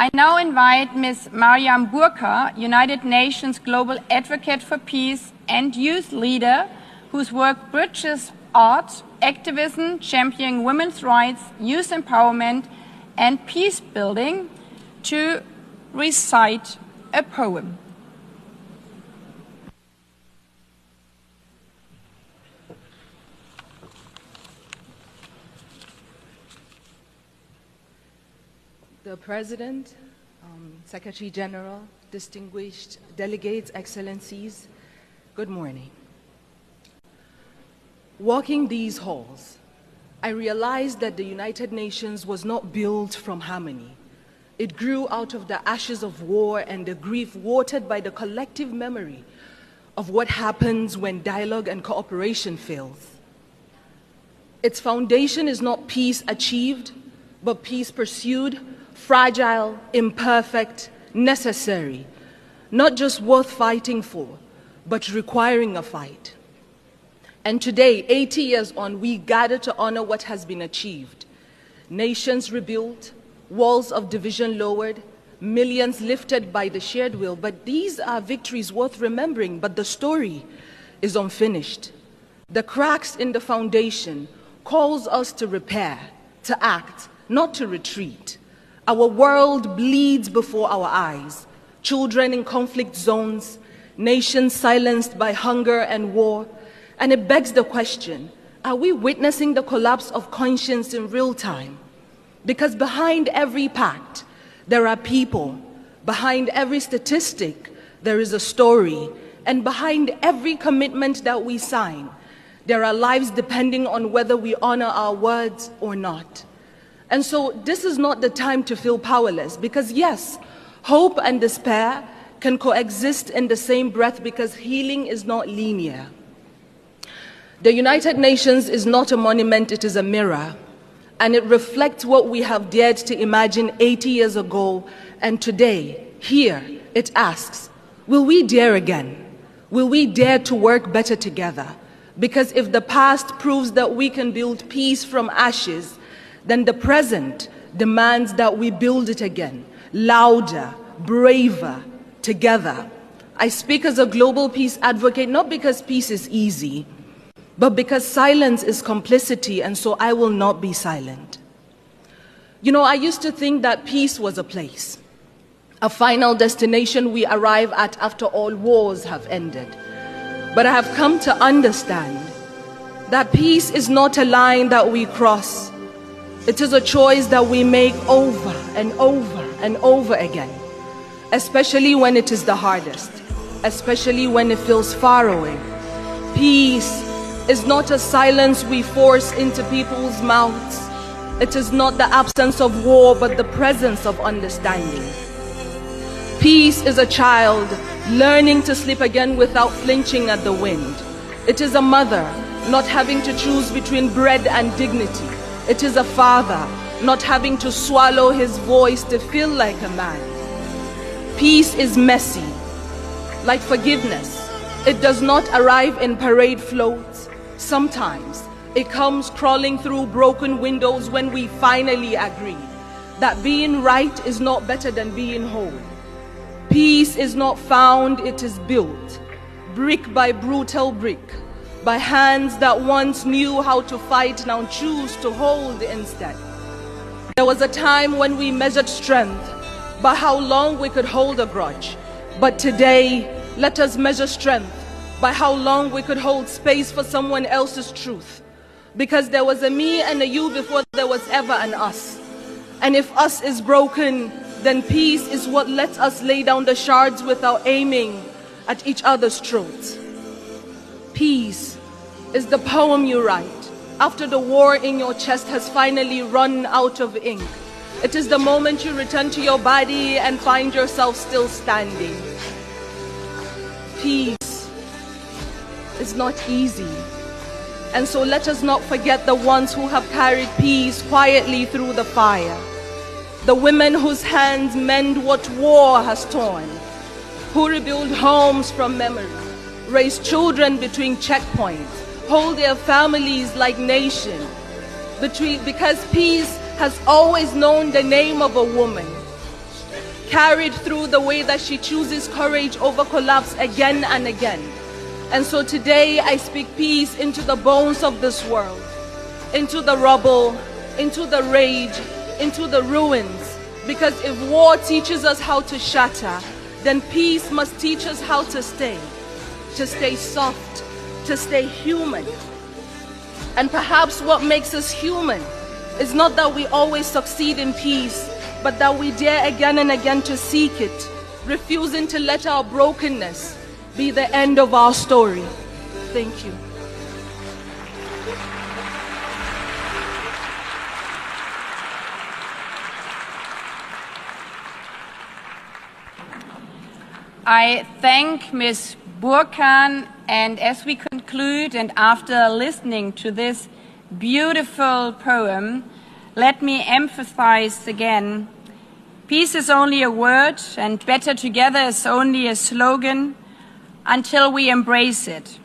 I now invite Ms. Mariam Burka, United Nations Global Advocate for Peace and youth leader, whose work bridges art, activism, championing women's rights, youth empowerment, and peace building, to recite a poem. The President, Secretary General, distinguished delegates, excellencies, good morning. Walking these halls, I realized that the United Nations was not built from harmony. It grew out of the ashes of war and the grief watered by the collective memory of what happens when dialogue and cooperation fails. Its foundation is not peace achieved, but peace pursued, fragile, imperfect, necessary, not just worth fighting for, but requiring a fight. And today, 80 years on, we gather to honor what has been achieved. Nations rebuilt, walls of division lowered, millions lifted by the shared will. But these are victories worth remembering, but the story is unfinished. The cracks in the foundation calls us to repair, to act, not to retreat. Our world bleeds before our eyes. Children in conflict zones, nations silenced by hunger and war. And it begs the question, are we witnessing the collapse of conscience in real time? Because behind every pact, there are people. Behind every statistic, there is a story. And behind every commitment that we sign, there are lives depending on whether we honor our words or not. And so this is not the time to feel powerless, because yes, hope and despair can coexist in the same breath, because healing is not linear. The United Nations is not a monument, it is a mirror, and it reflects what we have dared to imagine 80 years ago, and today, here, it asks, will we dare again? Will we dare to work better together? Because if the past proves that we can build peace from ashes, then the present demands that we build it again, louder, braver, together. I speak as a global peace advocate, not because peace is easy, but because silence is complicity, and so I will not be silent. You know, I used to think that peace was a place, a final destination we arrive at after all wars have ended. But I have come to understand that peace is not a line that we cross. It is a choice that we make over and over and over again, especially when it is the hardest, especially when it feels far away. Peace is not a silence we force into people's mouths. It is not the absence of war, but the presence of understanding. Peace is a child learning to sleep again without flinching at the wind. It is a mother not having to choose between bread and dignity. It is a father not having to swallow his voice to feel like a man. Peace is messy, like forgiveness. It does not arrive in parade floats. Sometimes it comes crawling through broken windows when we finally agree that being right is not better than being whole. Peace is not found, it is built, brick by brutal brick, by hands that once knew how to fight, now choose to hold instead. There was a time when we measured strength by how long we could hold a grudge. But today, let us measure strength by how long we could hold space for someone else's truth. Because there was a me and a you before there was ever an us. And if us is broken, then peace is what lets us lay down the shards without aiming at each other's throats. Peace is the poem you write after the war in your chest has finally run out of ink. It is the moment you return to your body and find yourself still standing. Peace is not easy. And so let us not forget the ones who have carried peace quietly through the fire. The women whose hands mend what war has torn, who rebuild homes from memory, raise children between checkpoints, hold their families like nations, because peace has always known the name of a woman. carried through the way that she chooses courage over collapse again and again. And so today I speak peace into the bones of this world, into the rubble, into the rage, into the ruins. Because if war teaches us how to shatter, then peace must teach us how to stay soft, to stay human. And perhaps what makes us human is not that we always succeed in peace, but that we dare again and again to seek it, refusing to let our brokenness be the end of our story. Thank you. I thank Ms. Burkhan, and as we conclude and after listening to this beautiful poem, let me emphasize again, peace is only a word and better together is only a slogan until we embrace it.